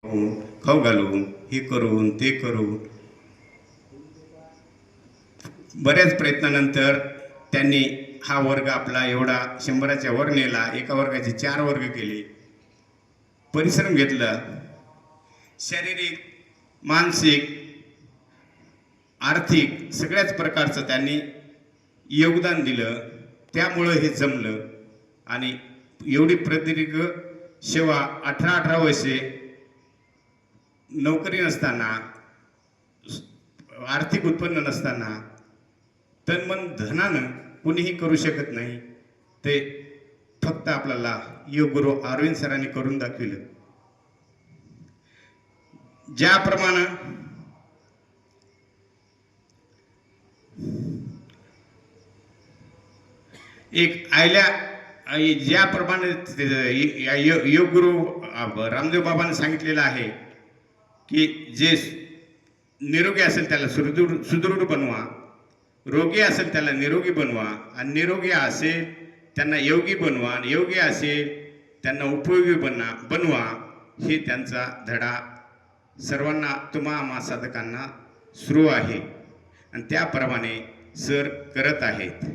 खाऊ घालून हे करून ते करून बऱ्याच प्रयत्नानंतर त्यांनी हा वर्ग आपला एवढा 100च्या वर नेला. एका वर्गाचे 4 वर्ग केले. परिश्रम घेतला. शारीरिक, मानसिक, आर्थिक सगळ्याच प्रकारचं त्यांनी योगदान दिलं. त्यामुळं हे जमलं. आणि एवढी प्रदीर्घ सेवा 18 वर्षे नोकरी नसताना, आर्थिक उत्पन्न नसताना, तन मन धनानं कुणीही करू शकत नाही. ते फक्त आपल्याला योग गुरु अरविंद सरांनी करून दाखविलं. ज्याप्रमाणे एक ज्याप्रमाणे योग गुरु रामदेव बाबांनी सांगितलेलं आहे की जे निरोगी असेल त्याला सुदृढ बनवा, रोगी असेल त्याला निरोगी बनवा, आणि निरोगी असेल त्यांना योगी बनवा, आणि योगी असेल त्यांना उपयोगी बनवा. हे त्यांचा धडा सर्वांना, तुम्हा साधकांना सुरू आहे आणि त्याप्रमाणे सर करत आहेत.